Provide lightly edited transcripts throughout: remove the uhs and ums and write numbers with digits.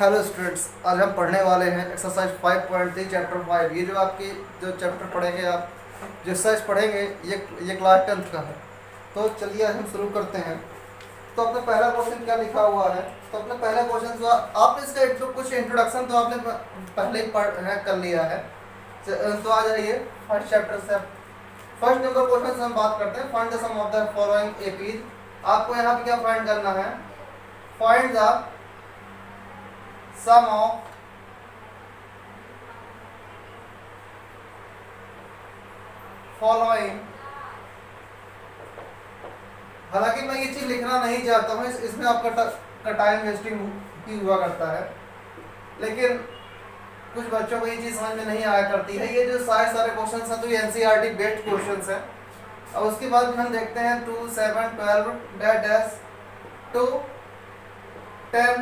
Hello students, आज हम पढ़ने वाले हैं एक्सरसाइज 5.3 चैप्टर 5। ये जो आपकी जो चैप्टर पढ़ेंगे, आप जो एक्सरसाइज पढ़ेंगे, ये क्लास 10th का है। तो चलिए आज हम शुरू करते हैं। तो अपने पहला क्वेश्चन क्या लिखा हुआ है? तो अपने पहले क्वेश्चन जो आपने इसका कुछ इंट्रोडक्शन तो आपने पहले ही कर लिया है। तो आ जाइए फर्स्ट चैप्टर से। फर्स्ट नंबर क्वेश्चन से हम बात करते हैं। Find the sum of the following APs. आपको यहाँ पे क्या फाइंड करना है? Find the sum of following. हालांकि मैं ये चीज लिखना नहीं चाहता हूँ, इसमें आपका टाइम वेस्टिंग ही हुआ करता है, लेकिन कुछ बच्चों को ये चीज समझ में नहीं आया करती है। ये जो सारे क्वेश्चंस हैं तो ये एनसीईआरटी बेस्ड क्वेश्चंस हैं। अब उसके बाद हम देखते हैं 2, 7, 12 डैश टू 10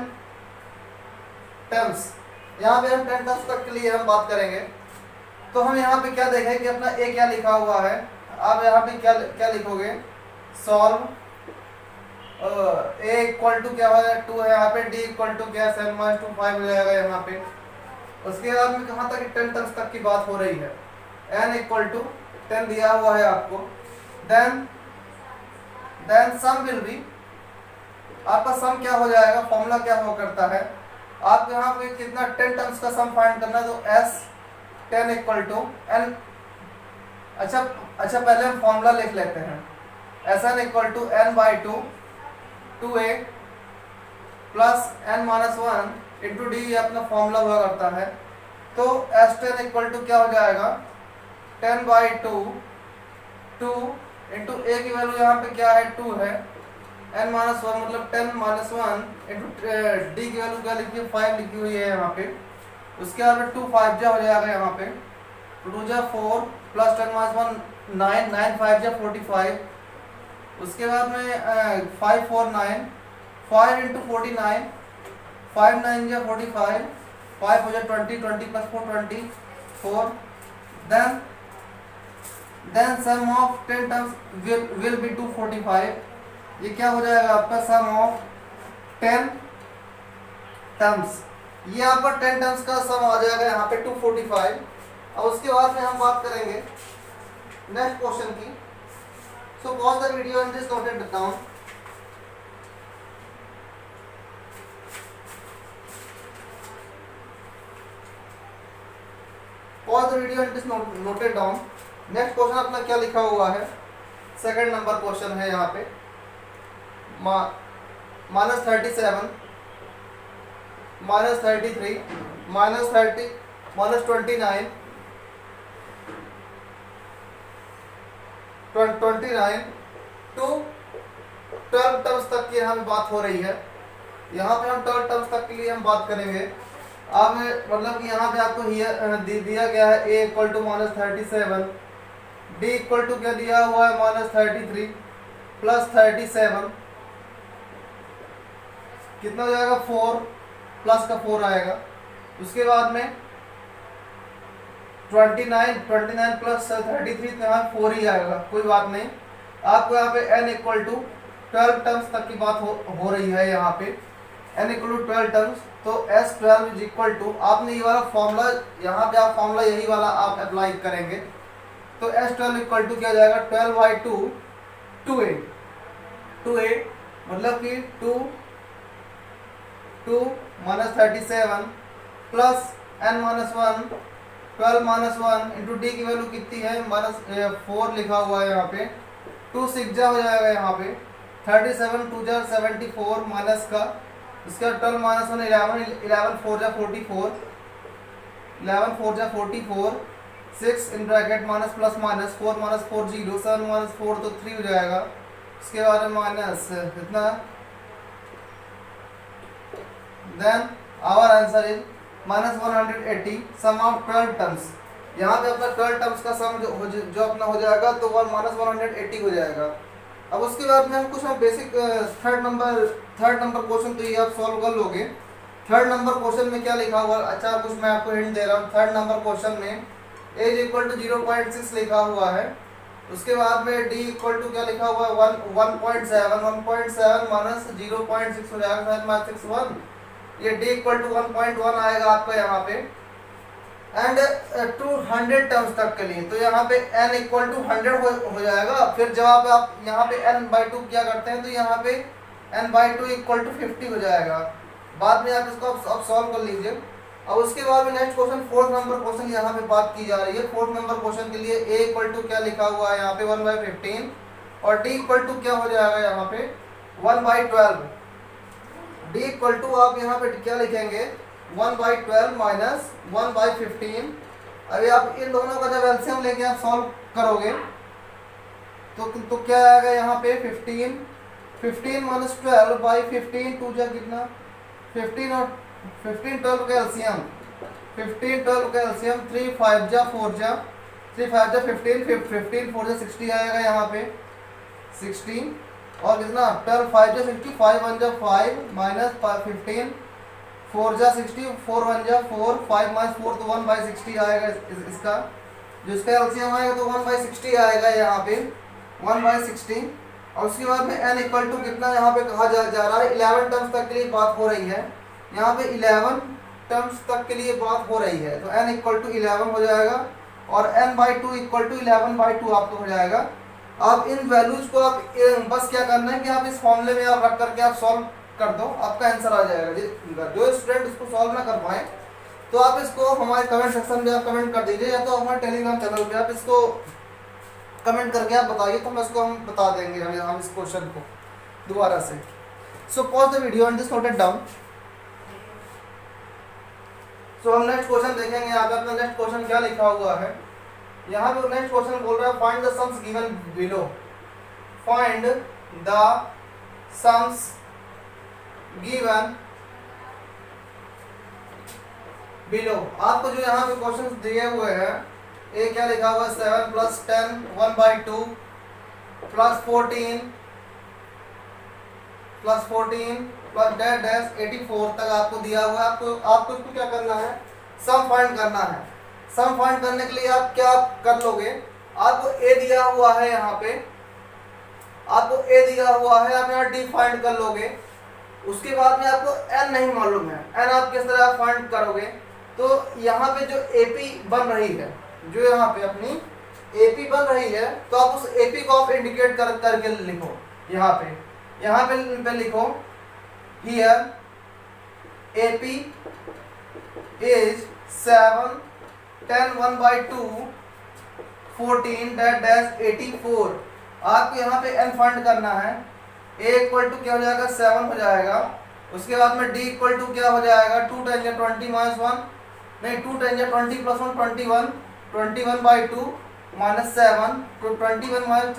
टर्म्स। यहाँ पे हम 10 टर्म्स तक के लिए हम बात करेंगे। तो हम यहाँ पे क्या देखें कि अपना ए क्या लिखा हुआ है। आप यहाँ पे क्या क्या लिखोगे? सॉल्व ए इक्वल टू क्या हो जाएगा? 2 है यहाँ पे। डी इक्वल टू क्या? 7-2 5 हो जाएगा यहाँ पे। उसके बाद में कहाँ तक? 10 टर्म्स तक की बात हो रही है। एन इक्वल टू 10 दिया हुआ है आपको। देन सम विल बी, आपका सम क्या हो जाएगा? फॉर्मूला क्या हुआ करता है? आप यहाँ पे कितना 10 टर्म्स का सम फाइंड करना है, तो एस 10 इक्वल टू एन। अच्छा पहले हम फॉर्मूला लिख लेते हैं। S N equal to N by 2a plus N minus 1 into D, ये अपना फॉर्मूला हुआ करता है। तो एस 10 इक्वल टू क्या हो जाएगा? 10 बाई 2 इंटू ए की वैल्यू यहाँ पे क्या है? 2 है। एन माइनस 1 मतलब 10 माइनस 1 इंटू डी की वैल्यू क्या लिखी है? 5 लिखी हुई है यहाँ पे। उसके बाद में 2 5 जा हो जाएगा यहाँ पे। 2 जा 4 प्लस 10 माइनस 1 9, 9 5 जा 45। उसके बाद में 5 4 9, 5 इंटू 49, 5 9 जा 45, 5 हो जाए 20, 20 plus 4 24। Then sum of 10 terms will be 245। ये क्या हो जाएगा आपका? Sum of 10 terms. ये आपका 10 टर्म्स का सम आ जाएगा यहाँ पे 245। अब उसके बाद में हम बात करेंगे नेक्स्ट क्वेश्चन की। सो pause the video and just note it down. Pause the video and just note it down. Next question अपना क्या लिखा हुआ है? सेकंड नंबर क्वेश्चन है यहाँ पे। -37 -33 -30 -29 29 टू 12 टर्म्स तक की हमें बात हो रही है। यहाँ पे हम 12 टर्म्स तक के लिए हम बात करेंगे। आप मतलब कि यहाँ पे आपको दिया गया है a equal to -37, d equal to क्या दिया हुआ है? -33 प्लस 37 कितना हो जाएगा? 4 प्लस का 4 आएगा। उसके बाद में 29 प्लस 33, तो यहाँ 4 ही आएगा। कोई बात नहीं। आपको यहाँ पे n इक्वल टू 12 टर्म्स तक की बात हो रही है। यहाँ पे n इक्वल टू 12 टर्म्स, तो S12 इज इक्वल टू, आपने ये वाला फॉर्मूला, यहाँ पे आप फॉर्मूला यही वाला आप अप्लाई करेंगे। तो S12 इक्वल टू क्या जाएगा? 12 बाई 2a मतलब कि 2 -37 plus n minus 1, 12 minus 1 into D की वैल्यू कितनी है? -4 लिखा हुआ है यहाँ पे। 2 6 जा हो जाएगा यहाँ पे। 37 2 जा 74 माइनस का। इसका 12 माइनस 1 11 4 जा 44, 11 4 जा 44, 6 in bracket minus plus minus 4 minus 4 0, 7 minus 4 तो 3 हो जाएगा। इसके बाद में माइनस इतना। Then our answer is -180 sum of 12 terms. यहाँ पे अपना 12 टर्म्स का सम जो अपना हो जाएगा, तो वह -180 हो जाएगा। अब उसके बाद में हम कुछ बेसिक थर्ड नंबर क्वेश्चन तो ये आप सॉल्व कर लोगे। थर्ड नंबर क्वेश्चन में क्या लिखा हुआ? अच्छा कुछ मैं आपको हिंट दे रहा हूँ। थर्ड नंबर क्वेश्चन में a इक्वल टू 0.6 लिखा हुआ है। उसके बाद में d इक्वल टू क्या लिखा हुआ है? 1.7 माइनस 0.6 हो जाएगा, 6 1 ये d इक्वल टू 1.1 आएगा आपका यहाँ पे, एंड 200 टर्म्स तक के लिए। तो यहाँ पे n इक्वल टू 100 हो जाएगा। फिर जब आप यहाँ पे n/2 क्या करते हैं तो यहाँ पे n/2 इक्वल टू 50 हो जाएगा। बाद में आप इसको अब सॉल्व कर लीजिए। अब उसके बाद में next question, 4th number question यहाँ पे बात की जा रही है। 4th नंबर क्वेश्चन के लिए a इक्वल टू क्या लिखा हुआ है यहाँ पे 1/15 और d इक्वल टू क्या हो जाएगा यहाँ पे 1/12। d इक्वल टू आप यहाँ पे क्या लिखेंगे 1/12 माइनस 1/15। अभी आप इन दोनों का जब एलसीएम लेके आप सॉल्व करोगे तो क्या आएगा यहाँ पे 15 माइनस 12/15 टू जा कितना 15 और 15 12 का एलसीएम 15 12 का एलसीएम 3 5 जा 4 जा 3 5 जा 15 15 4 जा 60 आएगा यहाँ पे 16 और कितना 12 5 जा 60 5 1 जा 5 माइनस 15 4 जा 60 4 1 जा 4 5 माइनस 4 तो 1/60 आएगा इसका, जो इसका एलसीएम आएगा तो 1/60 आएगा यहाँ पे 1/60। और उसके बाद में n इक्वल टू कितना यहाँ पे कहा जा रहा है 11 टर्म्स तक के लिए बात हो रही है। यहाँ पे 11 टर्म्स तक के लिए बात हो रही है तो n इक्वल टू 11 हो जाएगा और n/2 इक्वल टू 11/2 आपको हो जाएगा। आप इन वैल्यूज को आप बस क्या करना है कि आप इस फॉर्मूले में आप रख करके आप सॉल्व कर दो, आपका आंसर आ जाएगा। जो स्टूडेंट इसको सॉल्व ना कर पाए तो आप इसको हमारे कमेंट सेक्शन में आप कमेंट कर दीजिए, या तो हमारे टेलीग्राम चैनल पे आप इसको कमेंट करके आप बताइए तो हम बता देंगे हम इस क्वेश्चन को दोबारा से। So pause the video and just note it down. So हम नेक्स्ट क्वेश्चन देखेंगे। यहाँ पे अपना नेक्स्ट क्वेश्चन क्या लिखा हुआ है, यहाँ पे नेक्स्ट क्वेश्चन बोल रहा है find the sums given below. Find the sums given below. आपको जो यहाँ पे क्वेश्चन दिए हुए हैं, ए क्या लिखा हुआ है 7 + 10 1/2 + 14 प्लस डैश 84 तक आपको दिया हुआ है। आपको इसको क्या करना है, सम फाइंड करना है। सम फाइंड करने के लिए आप क्या कर लोगे, आपको ए दिया हुआ है यहाँ पे, आपको ए दिया हुआ है, आप यहाँ डी फाइंड कर लोगे। उसके बाद में आपको एन नहीं मालूम है, एन आप किस तरह फाइंड करोगे, तो यहाँ पे जो एपी बन रही है, जो यहाँ पे अपनी एपी बन रही है, तो आप उस एपी को आप इंडिकेट करके लिखो। यहाँ पे लिखो हियर एपी इज 7 10 1/2 14 डैश 84। आपको यहाँ पे एन फाइंड करना है। ए इक्वल टू क्या हो जाएगा 7 हो जाएगा। उसके बाद में डी इक्वल टू क्या हो जाएगा 2 10 20 माइनस 1 नहीं 2 10 20 प्लस 1 21 21/2 माइनस 7 तो 21 माइनस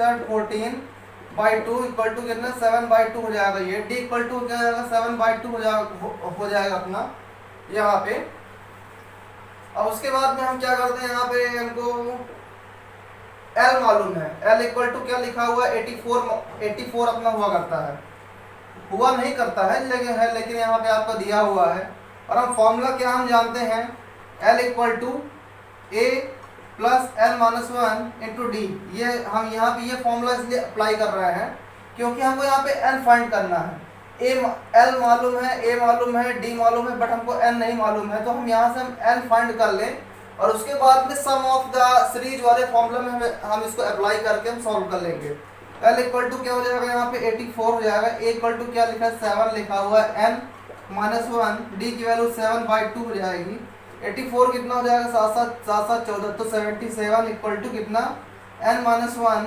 14/2 इक्वल टू कितना 7/2 हो जाएगा। ये डी इक्वल टू क्या हो जाएगा 7/2 हो जाएगा अपना यहाँ पे। अब उसके बाद में हम क्या करते हैं, यहाँ पे हमको L मालूम है। L इक्वल टू क्या लिखा हुआ है 84 अपना हुआ करता है, हुआ नहीं करता है लेकिन यहाँ पे आपको दिया हुआ है। और हम फॉर्मूला क्या हम जानते हैं, L equal to A plus L minus 1 into D. ये हम यहाँ पे ये फॉर्मूला इसलिए अप्लाई कर रहे हैं क्योंकि हमको यहाँ पे N फाइंड करना है। L मालूम है, A मालूम है, D मालूम है, बट हमको N नहीं मालूम है। तो हम यहाँ से हम N फाइंड कर लें और उसके बाद में सम ऑफ द सीरीज वाले फॉर्मूला में हम इसको अप्लाई करके हम सॉल्व कर लेंगे। L इक्वल टू क्या हो जाएगा यहाँ पे 84 हो जाएगा। A इक्वल टू क्या लिखा है 7 लिखा हुआ है, N माइनस 1 D की वैल्यू 7/2 हो जाएगी। 84 कितना हो जाएगा 7 14 तो 77 इक्वल टू कितना N माइनस 1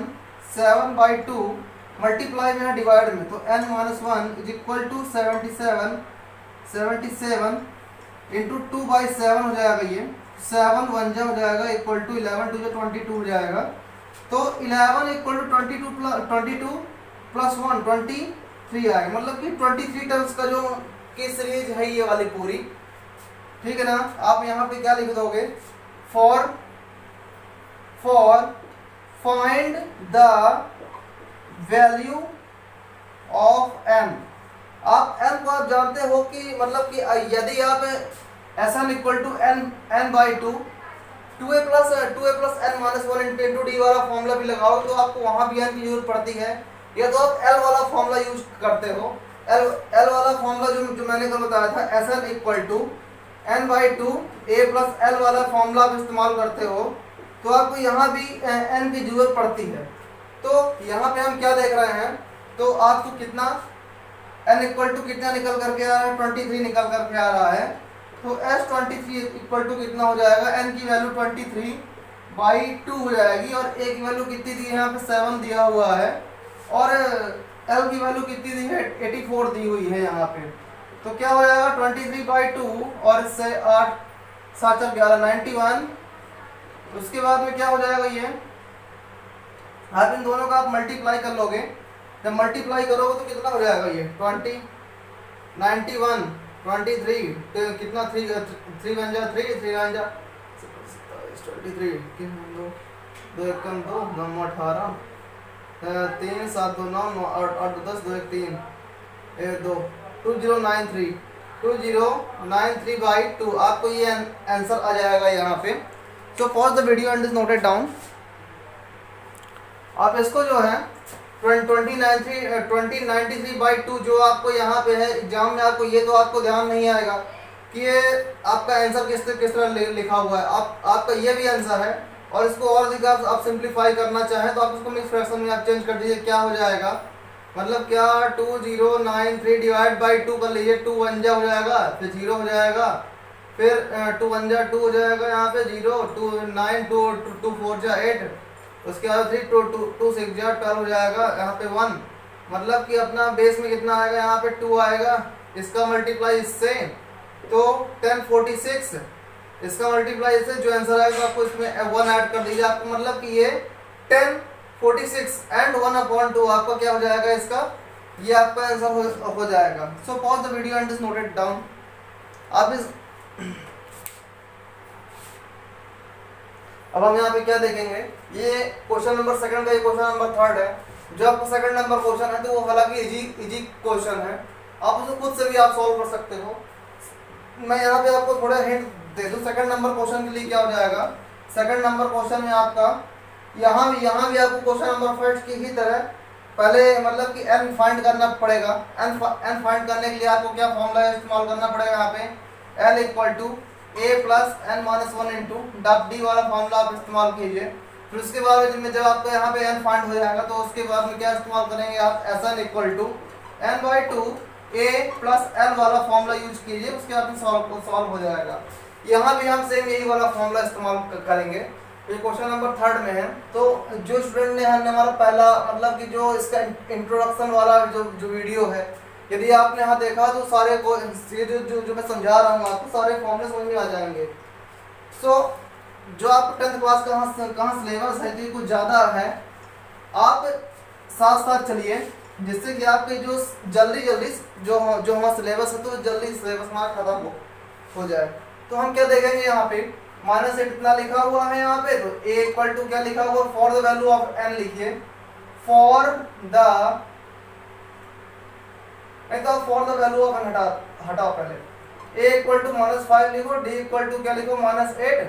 7/2 मल्टीप्लाई में है डिवाइड में, तो N minus 1 is equal to 77 into 2/7 हो जाएगा। ये 7 1 जा हो जाएगा इक्वल टू 11 2 22 हो जाएगा। तो 11 इक्वल टू 22 प्लस 1 23 आएगा, मतलब कि 23 टर्म्स का जो की सीरीज है ये वाली पूरी, ठीक है ना। आप यहाँ पे क्या लिख दोगे, for find the value of n। आप n को आप जानते हो कि मतलब कि यदि आप Sn equal to n/2 2a plus n minus 1 into D वाला फॉर्मूला भी लगाओगे तो आपको वहाँ भी n की जरूरत पड़ती है, या तो आप L वाला फॉर्मूला यूज करते हो। एल एल वाला फॉर्मूला जो मैंने कल बताया था, S L equal to N by two A plus L वाला फॉर्मूला आप इस्तेमाल करते हो तो आपको यहाँ भी एन की जरूरत पड़ती है। तो यहाँ पे हम क्या देख रहे हैं, तो आपको कितना एन इक्वल टू कितना निकल करके आ रहा है, 23 निकल करके आ रहा है। तो एस 23 इक्वल टू कितना हो जाएगा, एन की वैल्यू 23 बाई 2 हो जाएगी और ए की वैल्यू कितनी दी है यहाँ पे 7 दिया हुआ है और एल की वैल्यू कितनी दी है 84 दी हुई है यहाँ पे। तो क्या हो जाएगा 23 बाई 2 और इससे 8 7 4 11 91। उसके बाद में क्या हो जाएगा, ये आप इन दोनों का आप मल्टीप्लाई कर लोगे, जब मल्टीप्लाई करोगे तो कितना हो जाएगा ये 20 91 23 तो कितना 3 3 1 जा 3 3 9 जा 23 2 1 2 9 18 3 7 2 9 8 8 10 2 1 3 1 2 2093 2093 बाई 2 आपको ये आंसर आ जाएगा यहाँ पे। सो pause the video and is noted down. आप इसको जो है 2093 बाई 2 जो आपको यहाँ पे है एग्जाम में, आपको ये तो आपको ध्यान नहीं आएगा कि ये आपका आंसर किस तरह लिखा हुआ है। आपका ये भी आंसर है और इसको और अधिक आप सिंप्लीफाई करना चाहें तो आप इसको मिक्स फ्रैक्शन में आप चेंज कर दीजिए। क्या हो जाएगा, मतलब क्या 2093 डिवाइड बाई 2 कर लीजिए, 2 1 जा हो जाएगा, फिर 0 हो जाएगा, फिर 2 1 जा 2 हो जाएगा, यहाँ पे 0 2 9 2 4 जा 8, उसके बाद 3 2 6 जा 12 हो जाएगा, यहाँ पे 1, मतलब कि अपना बेस में कितना आएगा, यहाँ पे 2 आएगा, इसका मल्टीप्लाई इससे तो 1046, इसका मल्टीप्लाई इससे जो आंसर आएगा आपको इसमें 1 ऐड कर दीजिए। आपको मतलब कि ये 1046 एंड 1/2 आपका क्या हो जाएगा, इसका ये आपका आंसर हो जाएगा। सो pause the video and just note it down. आप इस अब हम यहाँ पे क्या देखेंगे, ये क्वेश्चन नंबर सेकंड का, ये क्वेश्चन नंबर थर्ड है। जो आपका सेकंड नंबर क्वेश्चन है तो वो हालांकि इजी क्वेश्चन है, आप उसे खुद से भी आप सॉल्व कर सकते हो। मैं यहाँ पे आपको थोड़ा हिंट दे दूँ, सेकंड नंबर क्वेश्चन के लिए क्या हो जाएगा, सेकंड नंबर क्वेश्चन में आपका यहाँ भी आपको क्वेश्चन नंबर फर्स्ट की ही तरह पहले मतलब कि एन फाइंड करना पड़ेगा। एन फाइंड करने के लिए आपको क्या फॉर्मूला इस्तेमाल करना पड़ेगा, यहाँ पे L equal to A plus N minus 1 into D वाला फॉर्मूला आप इस्तेमाल कीजिए। फिर उसके बाद में जब आपको यहाँ पे एन फाइंड हो जाएगा तो उसके बाद में क्या इस्तेमाल करेंगे आप, S N equal to N by 2 A plus L वाला फॉर्मूला यूज कीजिए, उसके बाद में सॉल्व हो जाएगा। यहाँ भी हम सेम यही वाला फॉर्मूला इस्तेमाल करेंगे। ये क्वेश्चन नंबर थर्ड में है। तो जो स्टूडेंट ने हमने हमारा पहला मतलब कि जो इसका इंट्रोडक्शन वाला जो वीडियो है, यदि आपने यहाँ देखा तो सारे को ये जो मैं समझा रहा हूँ आपको सारे फॉर्मूले समझ में आ जाएंगे। सो जो आपको 10th क्लास कहाँ सिलेबस है तो कुछ ज़्यादा है, आप साथ साथ चलिए जिससे कि आपके जो जल्दी जो हमारा सिलेबस है तो जल्दी सिलेबस हमारा खत्म हो जाए। तो हम क्या देखेंगे यहाँ पे, माइनस एट कितना लिखा हुआ है यहाँ पे, तो a इक्वल टू क्या लिखा हुआ, for the value of n लिखिए, for the value of n हटाओ पहले, a इक्वल टू -5 लिखो, d इक्वल टू क्या लिखो -8।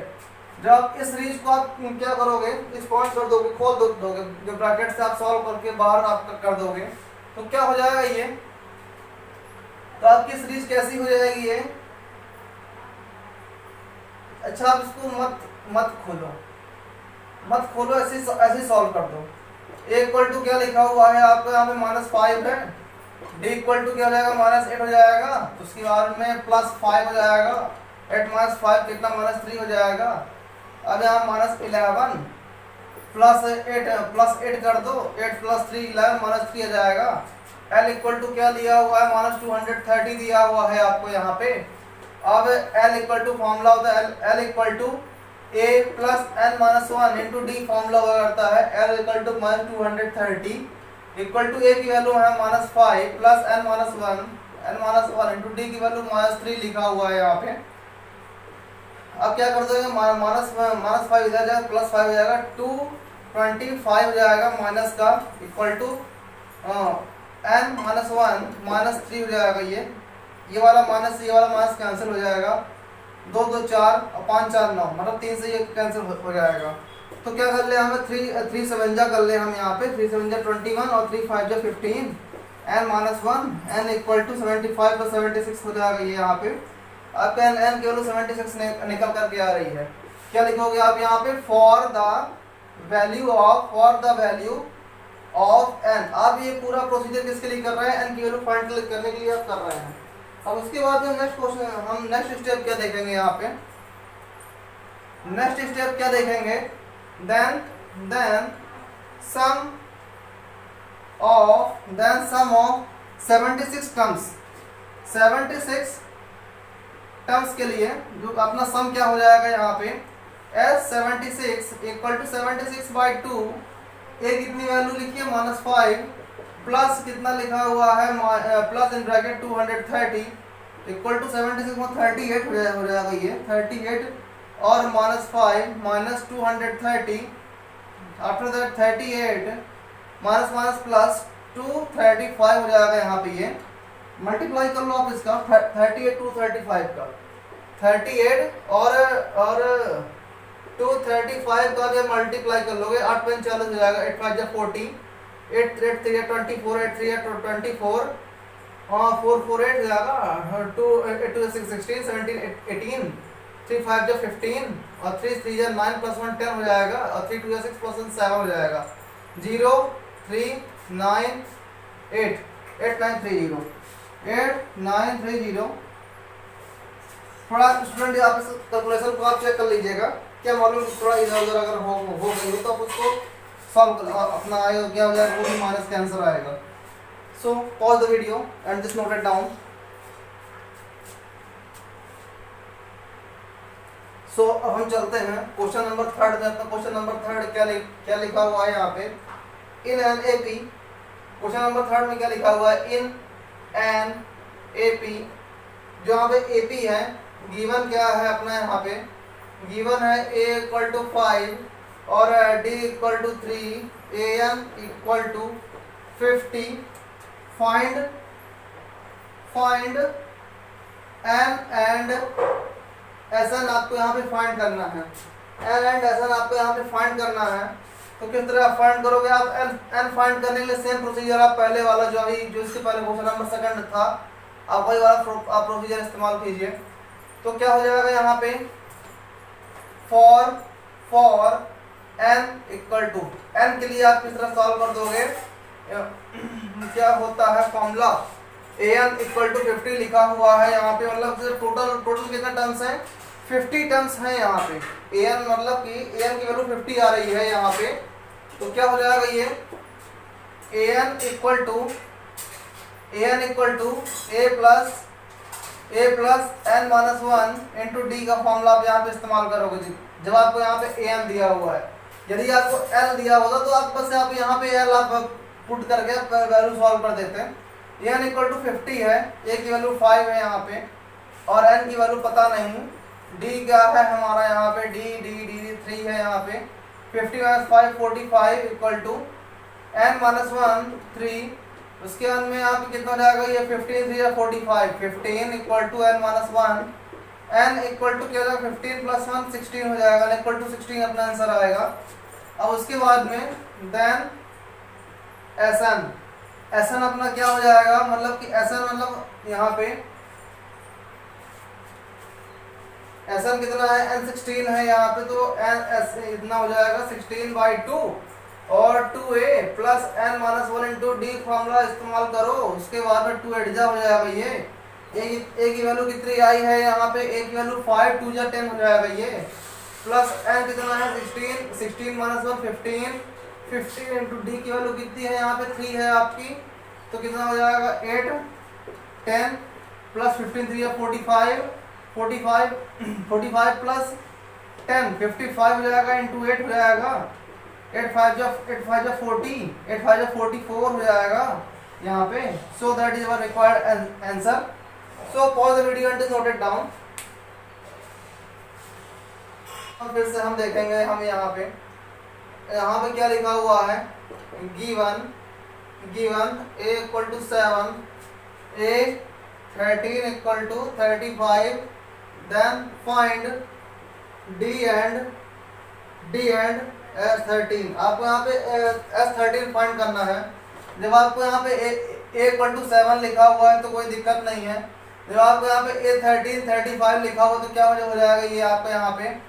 जब आप इस सीरीज को आप क्या करोगे, इस पॉइंट कर दोगे, खोल दोगे, जो ब्रैकेट से आप सॉल्व करके बाहर आप कर दोगे तो क्या हो जाएगा ये, तो आपकी सीरीज कैसी हो जाएगी ये। अच्छा आप इसको मत खोलो ऐसे सॉल्व कर दो। a इक्वल टू क्या लिखा हुआ है आपको यहाँ पे -5 है, d इक्वल टू क्या हो जाएगा -8 हो जाएगा, उसके बाद में +5 हो जाएगा, 8 - 5 कितना -3 हो जाएगा। अब यहाँ -11 +8 कर दो, 8 + 3 11 -3 हो जाएगा। l इक्वल टू क्या दिया हुआ है -230 दिया हुआ है आपको यहाँ पे। अब l इक्वल टू फॉर्मूला होता है l equal to a plus n minus 1 into D formula हुआ करता है l equal to -230 equal to a की वैल्यू है -5 plus n minus 1 into D की वैल्यू -3 लिखा हुआ है यहाँ पे। अब क्या कर दोगे, -5 इधर जाएगा, +5 हो जाएगा, 225 हो जाएगा माइनस का इक्वल टू n माइनस 1 -3 हो जाएगा। ये वाला माइनस कैंसिल हो जाएगा, 2 2 4 और 5 4 9 मतलब 3 से ये कैंसिल हो जाएगा। तो क्या कर ले हमें 3 7 जा कर ले हम यहाँ पे, 3 7 जा 21 और 3 5 जा 15, n minus one, n equal to 75 plus 76 हो जाएगा ये यहाँ पे आपका n की वैल्यू 76 निकल करके आ रही है। क्या लिखोगे आप यहाँ पे for the value of n। आप ये पूरा प्रोसीजर किसके लिए कर रहे हैं, n की वैल्यू फाइंड करने के लिए आप कर रहे हैं। अब उसके बाद में नेक्स्ट स्टेप क्या देखेंगे यहाँ पे, नेक्स्ट स्टेप क्या देखेंगे, देन सम ऑफ 76 टर्म्स के लिए जो अपना सम क्या हो जाएगा यहाँ पे S76 इक्वल टू 76/2, ए कितनी वैल्यू लिखी है -5 प्लस कितना लिखा हुआ है plus in bracket 230 equal to 76 में 38 हो जाएगा ये 38 और -5 minus 230 after that 38 minus plus 235 हो जाएगा यहाँ पे। ये मल्टीप्लाई कर लो आप इसका 38 235 का 38 और 235 का जब मल्टीप्लाई कर लोगे 8 5 40 हो जाएगा, 8 5 जा 40, 8 3 24, 8 3 24 और 4 4 8 हो जाएगा, 2 8 2 6 16 17 18, 3 5 जा 15 और 3 3 जा 9 प्लस 1 10 हो जाएगा और 3 2 जा 6 प्लस 1 7 हो जाएगा। 0 3 9 8 8 9 3 0 8 9 3 0। थोड़ा स्टूडेंट आप इस कैलकुलेशन को आप चेक कर लीजिएगा, क्या मालूम थोड़ा इधर उधर अगर हो गई हो तो आप उसको सॉल्व अपना आएगा, क्या हो जाएगा वो भी माइनस का आंसर आएगा। So pause the video and just note it down. So अब हम चलते हैं क्वेश्चन नंबर 3 में। अपना क्वेश्चन नंबर 3 क्या लिखा हुआ है यहाँ पे, in an AP. Question number 3 में क्या लिखा हुआ है, इन एन एपी। जो यहाँ पे एपी है गिवन क्या है अपना, यहाँ पे गिवन है a इक्वल टू 5 और d equal to 3, an equal to 50। Find n and sn आपको यहाँ पे फाइंड करना है, n एंड sn आपको यहाँ पे फाइंड करना है। तो किस तरह आप फाइंड करोगे, आप n फाइंड करने के लिए सेम प्रोसीजर आप पहले वाला जो इसके पहले क्वेश्चन नंबर 2 था, आप वही वाला आप प्रोसीजर इस्तेमाल कीजिए। तो क्या हो जाएगा यहाँ पे, for n equal to, n के लिए आप किस तरह सॉल्व कर दोगे, क्या होता है फॉर्मूला, an इक्वल टू 50 लिखा हुआ है यहाँ पे, मतलब टोटल कितने टर्म्स हैं, 50 टर्म्स हैं यहाँ पे। an मतलब कि an की वैल्यू 50 आ रही है यहाँ पे। तो क्या हो जाएगा ये, an equal to a plus n minus 1 into D का फॉर्मूला आप यहाँ पे इस्तेमाल करोगे जी। जब आपको यहाँ पे an दिया हुआ है, यदि आपको l दिया होता तो आप बस आप यहाँ पे l आप पुट करके वैल्यू सॉल्व कर देते हैं। n इक्वल टू 50 है, a की वैल्यू 5 है यहाँ पे और n की वैल्यू पता नहीं, d क्या है हमारा यहाँ पे, d 3 है यहाँ पे, 50 minus 5 45 equal to n minus 1 3, उसके बाद में यहाँ पे कितना हो जाएगा ये 15 3 45, 15 equal to n minus 1, n equal to क्या हो जाएगा 15 प्लस 1 16 हो जाएगा, इक्वल टू 16 अपना आंसर आएगा। अब उसके बाद में देन Sn अपना क्या हो जाएगा, मतलब कि Sn मतलब यहाँ पे Sn कितना है, n 16 है यहाँ पे, तो n इतना हो जाएगा 16/2 और 2a plus n minus 1 into D formula इस्तेमाल करो। उसके बाद में 2 एडजा हो जाएगा, ये a की वैल्यू कितनी आई है यहाँ पे, a की वैल्यू 5 2 जा 10 हो जाएगा ये, प्लस n कितना है 16 माइनस 1 15 इंटू डी की वैल्यू कितनी है यहाँ पे 3 है आपकी, तो कितना हो जाएगा 8 10 प्लस 15 3 45 प्लस 10 55 हो जाएगा इंटू 8 हो जाएगा, 8 5 जा 40 8 5 जा 44 हो जाएगा यहाँ पे। So that is our required answer. So pause the video and note it down. फिर से हम देखेंगे, हम यहाँ पे क्या लिखा हुआ है, given a equal to 7, a 13 equal to 35, then find d and S13। आपको यहाँ पे S13 फाइंड करना है। जब आपको यहाँ पे ए इक्वल टू 7 लिखा हुआ है तो कोई दिक्कत नहीं है। जब आपको यहाँ पे A13 35 लिखा हुआ तो क्या हो जाएगा, ये आपका यहाँ पे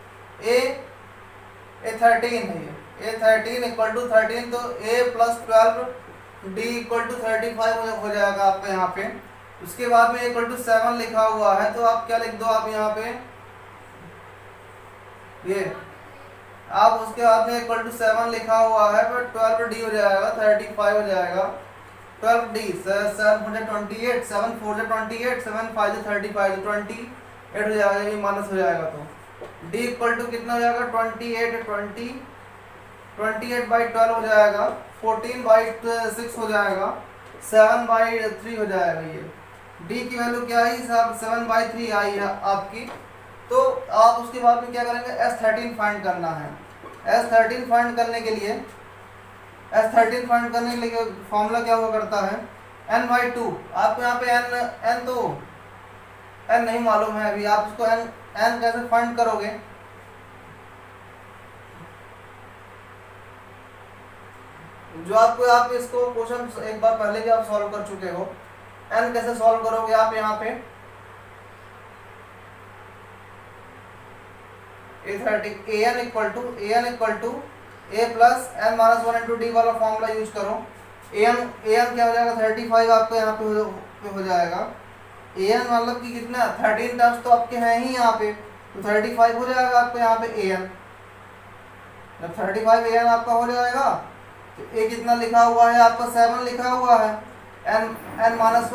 A13 है, ये A13 इक्वल टू 13 तो A plus 12 D equal to 35 हो जाएगा आपका यहाँ पे। उसके बाद में इक्वल टू 7 लिखा हुआ है तो आप क्या लिख दो, आप यहाँ पे ये आप उसके बाद में इक्वल टू 7 लिखा हुआ है तो 12D हो जाएगा 35 हो जाएगा 12D 7 हो जाए 28 7 4 जा 28 7 5 जा 35 28 हो जाएगा, ये माइनस हो जाएगा तो D इक्वल टू कितना हो जाएगा 28 बाई 12 हो जाएगा 14 बाई 6 हो जाएगा 7 बाई 3 हो जाएगा। ये D की वैल्यू क्या आई साहब 7 बाई 3 आई है आपकी। तो आप उसके बाद में क्या करेंगे, S13 फाइंड करना है। S13 फाइंड करने के लिए फॉर्मूला क्या हुआ करता है n बाई 2। आपको यहाँ पे n तो n नहीं मालूम है अभी, आप उसको n कैसे फाइंड करोगे, जो आप इसको क्वेश्चन एक बार पहले भी आप सॉल्व कर चुके हो। n कैसे सॉल्व करोगे आप यहाँ पे an equal to a plus n minus 1 into D वाला फॉर्मूला यूज करो। an क्या हो जाएगा 35 आपको यहाँ पे हो जाएगा। an मतलब कि कितना 13 टर्म्स तो आपके हैं ही यहाँ पे, तो 35 हो जाएगा आपको यहाँ पे an। जब 35 an आपका हो जाएगा तो a कितना लिखा हुआ है आपका 7 लिखा हुआ है, n माइनस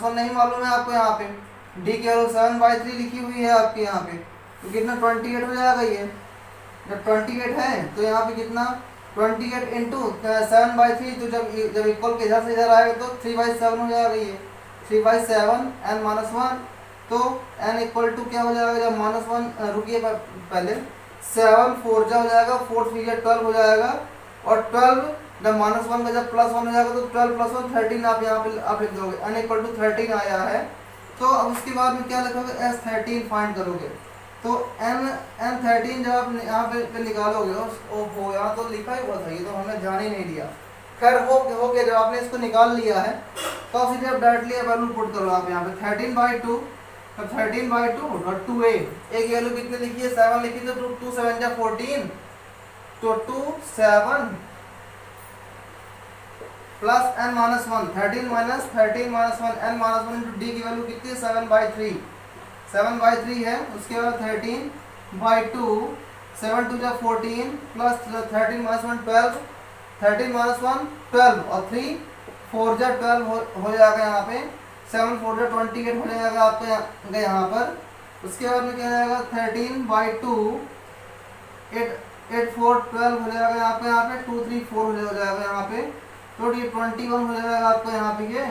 1 नहीं मालूम है आपको यहाँ पे, d की वैल्यू 7 बाई 3 लिखी हुई है आपके यहाँ पे, तो कितना 28 हो जाएगा। ये जब 28 है तो यहाँ पे कितना 28 इंटू 7 बाई 3, तो जब इक्वल के इधर से इधर आएगा तो 3 बाई 7 हो जाएगा। ये 3 बाई 7 n माइनस 1, तो n इक्वल टू क्या हो जाएगा, जब माइनस 1 रुकिए पहले 7 4 जा हो जाएगा 4 3 12 हो जाएगा, और 12 जब माइनस 1 का जब प्लस 1 हो जाएगा तो 12 प्लस 1 13 आप यहाँ पे आप लिख दोगे, n इक्वल टू 13 आया है। तो अब उसके बाद में क्या लिखोगे S13 फाइंड करोगे, तो n13 जब आप यहाँ पे निकालोगे, ओहो यहाँ तो लिखा ही हुआ था, ये तो हमने ध्यान ही नहीं दिया। खैर हो गया, जब आपने इसको निकाल लिया है तो सीधे आप डायरेक्टली वैल्यू पुट करो आप यहाँ पे 13 बाई 2 और 2a एक वैल्यू कितनी लिखी है 7 लिखी, तो 2 7 जा 14, तो 2 7 plus n minus 1 13 minus 1 n minus 1 into D की वैल्यू कितनी है 7 बाई 3 है। उसके बाद 13 बाई 2 7 2 जा 14 प्लस 13 माइनस 1 12 13 माइनस 1 12 और 3 4 जा 12 हो जाएगा यहाँ पे, 7 4 जा 28 हो जाएगा आपके यहाँ पर। उसके बाद में क्या जाएगा 13 बाई 2 8 4 12 हो जाएगा यहाँ पे 2 3 4 हो जाएगा यहाँ पे, तो ये 21 हो जाएगा आपको यहाँ पे, ये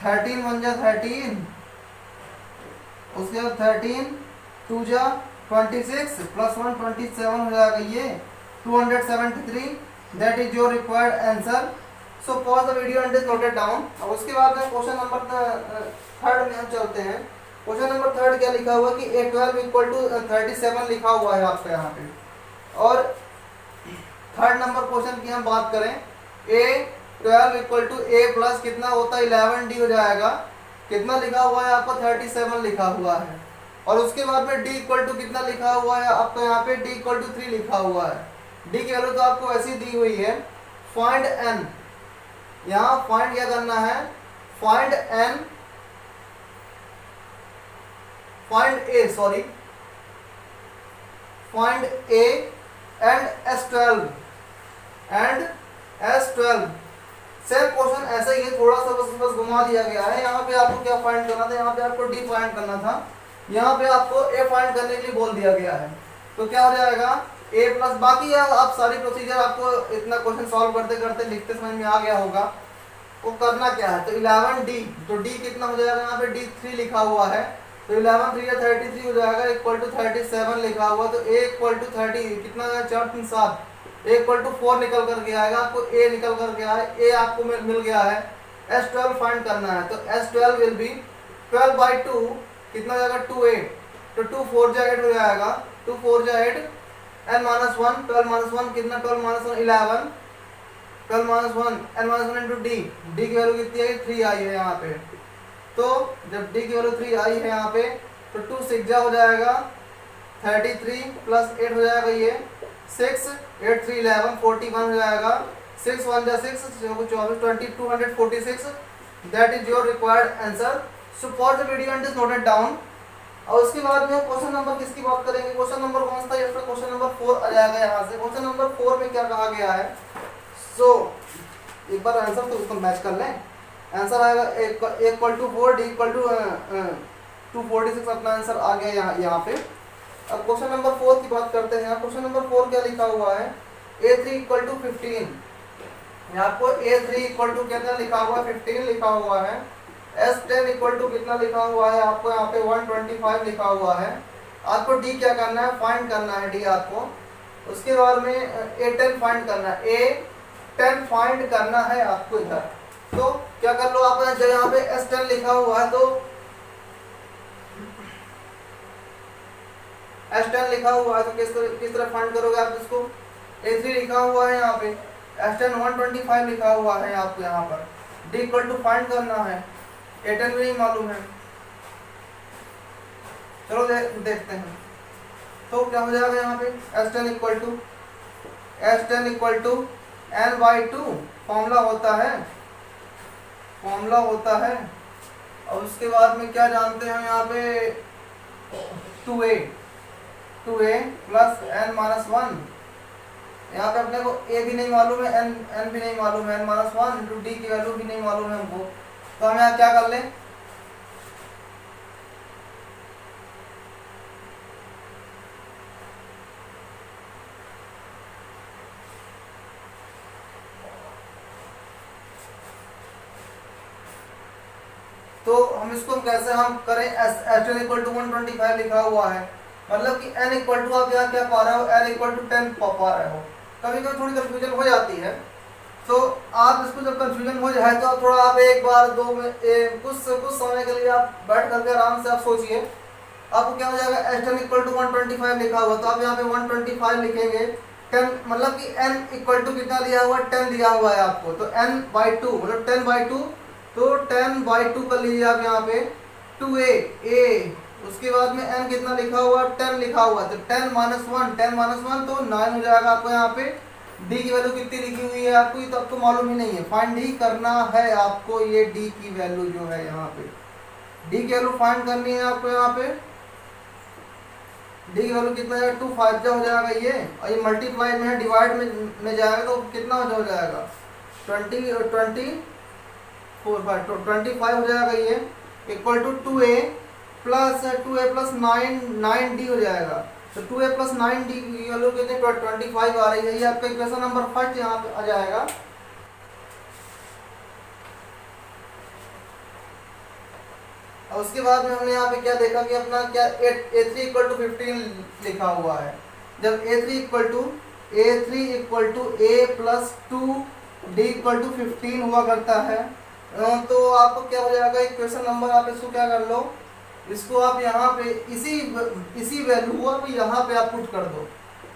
13 1 जा 13, उसके बाद 13 2 जा 26 प्लस 1 27 हो जाएगा, ये 273। That is your required answer. So pause the video and note it down. अब उसके बाद में क्वेश्चन नंबर 3 में हम चलते हैं। क्वेश्चन नंबर 3 क्या लिखा हुआ कि A12 इक्वल टू 37 लिखा हुआ है आपका यहाँ पे, और 3rd नंबर क्वेश्चन की हम बात करें A12 equal to A plus कितना होता है 11D हो जाएगा, कितना लिखा हुआ है आपका 37 लिखा हुआ है, और उसके बाद में D इक्वल टू कितना लिखा हुआ है आपका यहाँ पे D इक्वल टू 3 लिखा हुआ है। D की वैल्यू तो आपको ऐसी दी हुई है। फाइंड n, यहाँ फाइंड क्या करना है, find n find A and S12 same question ऐसा ही है, थोड़ा सा बस घुमा दिया गया है। यहाँ पे आपको क्या फाइंड करना था, यहाँ पे आपको D फाइंड करना था, यहाँ पे आपको A फाइंड करने के लिए बोल दिया गया है। तो क्या हो जाएगा A प्लस, बाकी आप सारी प्रोसीजर आपको इतना क्वेश्चन सॉल्व करते करते लिखते समझ में आ गया होगा। वो करना क्या है, तो 11D, तो D कितना हो जाएगा यहाँ पे D 3 लिखा हुआ है, तो 11 3 33 हो जाएगा इक्वल टू 37 लिखा हुआ, तो A इक्वल टू 30 कितना है 4 3 7, A इक्वल टू 4 निकल करके आएगा, आपको A निकल करके आए, A आपको मिल गया है। S12 फाइंड करना है, तो S12 विल बी 12 बाई 2 कितना हो जाएगा 2 8, तो 2 4 जा 8 हो जाएगा, 2 4 जा 8 n माइनस 1 12 माइनस 1 कितना 12 minus 1 11, 12 minus 1 n minus 1 into D, D की वैल्यू कितनी आई 3 आई है यहाँ पे। तो जब डी की वैल्यू 3 आई है यहाँ पे तो 2 6 हो जाएगा 33 प्लस 8 हो जाएगा ये 6 8 3 11 41 हो जाएगा 6 1 जा 6 24 20 246 that is your required answer. So for the video and is noted down. और उसके बाद में क्वेश्चन नंबर किसकी बात करेंगे, क्वेश्चन नंबर कौन सा, ये क्वेश्चन नंबर 4 आ जाएगा यहाँ से। क्वेश्चन नंबर 4 में क्या कहा गया है, सो एक बार आंसर तो उसको मैच कर लें। आंसर आएगा equal to 4 d equal to 246 अपना आंसर आ गया यहाँ पे। अब क्वेश्चन नंबर 4 की बात करते हैं। क्वेश्चन नंबर 4 क्या लिखा हुआ है, A3 इक्वल टू 15, यहाँ पर A3 इक्वल टू कितना लिखा हुआ है 15 लिखा हुआ है। S10 इक्वल टू कितना लिखा हुआ है आपको यहाँ पे 125 लिखा हुआ है। आपको D क्या करना है, फाइंड करना है D आपको। उसके बाद में A10 फाइंड करना है, A10 फाइंड करना है आपको इधर। तो क्या कर लो आप, जब यहाँ पे S10 लिखा हुआ है तो S10 लिखा हुआ है तो किस तरह फाइंड करोगे आप इसको। A3 लिखा हुआ है यहाँ पे, S10 125 लिखा हुआ है आपको यहाँ पर। D इक्वल टू फाइंड करना है, A10 भी नहीं मालूम है। चलो देखते हैं। तो क्या हो जाएगा यहाँ पे S10 equal to n/2 formula होता है। और उसके बाद में क्या जानते हैं यहाँ पे 2a प्लस n माइनस 1। यहाँ पे अपने को a भी नहीं मालूम है, n भी नहीं मालूम है, n माइनस 1 इंटू डी की वैल्यू भी नहीं मालूम है हमको। तो हम यहाँ क्या कर लें, तो हम इसको कैसे हम करें, S10 इक्वल टू 125 लिखा हुआ है, मतलब कि n इक्वल टू आप यहाँ क्या पा रहे हो, n इक्वल टू 10 पा रहे हो। कभी कभी थोड़ी कंफ्यूजन हो जाती है, तो आप इसको जब कंफ्यूजन हो जाए तो आप थोड़ा आप एक बार दो में कुछ समय के लिए आप बैठ करके आराम से आप सोचिए। आपको क्या हो जाएगा, S10 इक्वल टू 125 लिखा हुआ, तो आप यहाँ पे 125 लिखेंगे। 10 मतलब कि n इक्वल टू कितना दिया हुआ, 10 दिया हुआ है आपको, तो n/2 मतलब 10/2, तो 10/2 कर लीजिए आप यहाँ पे 2a। उसके बाद में n कितना लिखा हुआ, 10 लिखा हुआ, तो 10 माइनस 1 तो 9 हो जाएगा आपको यहाँ पे। d की वैल्यू कितनी लिखी हुई है आपको, ये तो आपको मालूम ही नहीं है, फाइंड ही करना है आपको। ये d की वैल्यू जो है यहाँ पे, d की वैल्यू फाइंड करनी है आपको यहाँ पे। d की वैल्यू कितना है 2 5 हो जाएगा ये, और ये मल्टीप्लाई में है, डिवाइड में जाएगा तो कितना हो जाएगा 25 हो जाएगा ये, equal to 2a plus 9d हो जाएगा। तो 2a प्लस 9d की वैल्यू कितनी 25 आ रही है, ये आपका इक्वेशन नंबर 1 यहाँ पे आ जाएगा। और उसके बाद में हमने यहाँ पे क्या देखा कि अपना क्या A3 इक्वल टू 15 लिखा हुआ है। जब A3 equal to a plus 2d equal to 15 हुआ करता है, तो आपको क्या हो जाएगा, इक्वेशन नंबर आप इसको क्या कर लो, इसको आप यहाँ पे इसी वैल्यू को आप यहाँ पे आप पुट कर दो।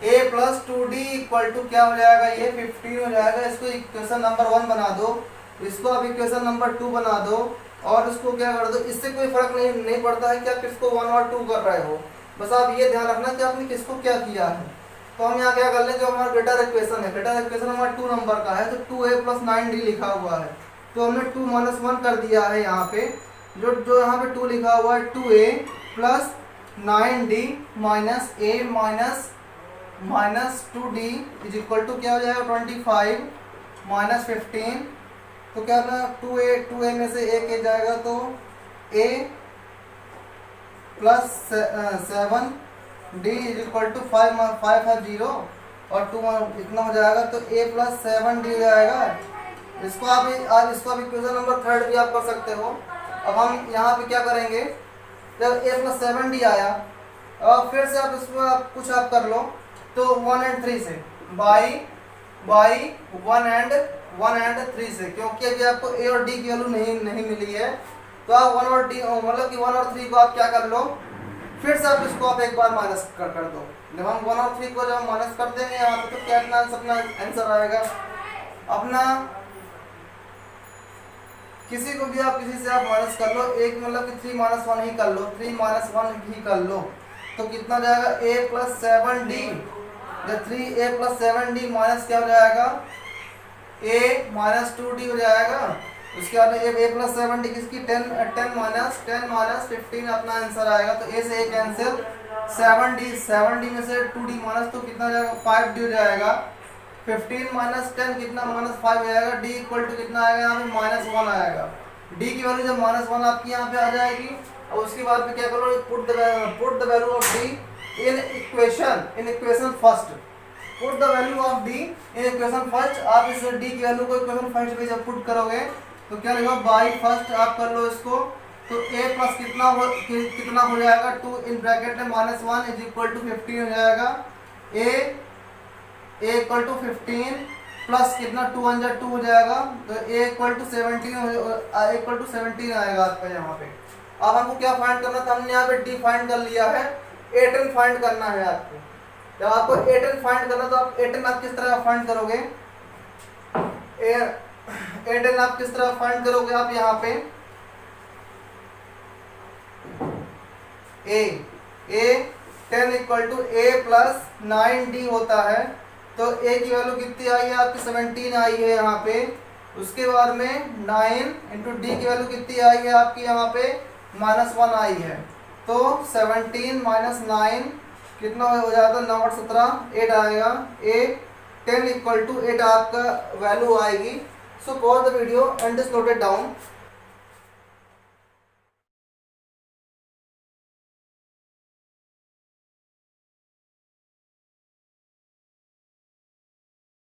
a plus 2d equal to क्या हो जाएगा, ये 15 हो जाएगा। इसको इक्वेशन नंबर 1 बना दो, इसको आप इक्वेशन नंबर 2 बना दो, और इसको क्या कर दो। इससे कोई फर्क नहीं पड़ता है कि आप किसको 1 और 2 कर रहे हो, बस आप ये ध्यान रखना कि आपने किसको क्या किया है। तो हम यहाँ क्या कर लें, जो हमारा ग्रेटर इक्वेशन है, ग्रेटर इक्वेशन हमारा 2 नंबर का है, तो 2a प्लस 9d लिखा हुआ है, तो हमने 2 माइनस 1 कर दिया है यहाँ पे। जो यहाँ पे 2 लिखा हुआ है, 2a plus 9d minus a minus 2d is equal to क्या हो जाएगा 25 माइनस 15। तो क्या ना 2a में से a जाएगा, तो a plus 7d is equal to 550 और 2 इतना हो जाएगा, तो a प्लस 7d हो जाएगा। इसको आप इक्वेशन नंबर 3 भी आप कर सकते हो। अब हम यहाँ पे क्या करेंगे, जब a प्लस 7d आया, अब फिर से आप इसमें कुछ आप कर लो, तो 1 and 3 से बाई 1 and 3 से, क्योंकि अभी आपको a और d की वैल्यू नहीं मिली है, तो आप 1 और d मतलब कि 1 और 3 को आप क्या कर लो, फिर से आप इसको आप एक बार माइनस कर दो। जब हम 1 और 3 को जब माइनस कर देंगे यहाँ पे, तो क्या अपना आंसर आएगा अपना किसी को भी आप किसी से आप माइनस कर लो, एक मतलब कि 3 - 1 ही कर लो, 3 - 1 ही कर लो, तो कितना जाएगा a + 7d, जब 3a + 7d माइनस क्या हो जाएगा a - 2d हो जाएगा। उसके बाद a + 7d किसकी 10 - 15 अपना आंसर आएगा। तो a से a कैंसिल, 7d में से 2d माइनस तो कितना जाएगा 5d हो जाएगा। 15 - 10 कितना -5 हो जाएगा। d इक्वल टू कितना आएगा यहाँ पे -1 आएगा। d की वैल्यू जब -1 आपकी यहाँ पे आ जाएगी और उसके बाद में क्या करो, put the value of d in equation first. Put the value of d in equation first. आप इस d की वैल्यू को इक्वेशन फर्स्ट में जब पुट करोगे तो क्या लिखो बाई फर्स्ट आप कर लो इसको। तो a प्लस कितना हो जाएगा 2 इन ब्रैकेट में -1 इज इक्वल टू 15 हो जाएगा। a इक्वल टू 15 प्लस कितना 2 1 जा 2 हो जाएगा। तो a इक्वल टू 17 आएगा आपका यहाँ पे। अब हमको क्या फाइंड करना था, हमने यहाँ पे d फाइंड कर लिया है, a10 फाइंड करना है आपको। जब आपको a10 फाइंड करना तो आप a10 आप किस तरह फाइंड करोगे, a10 आप किस तरह फाइंड करोगे, आप यहाँ पे a10 equal to a + 9d होता है। तो a की वैल्यू कितनी आई है आपकी 17 आई है यहाँ पे। उसके बाद में 9 इंटू d की वैल्यू कितनी आई है आपकी यहाँ पे -1 आई है। तो 17 - 9 कितना हो जाता है 9 × 17 8 आएगा। a10 इक्वल टू 8 आपका वैल्यू आएगी। सो pause the video and just note it down.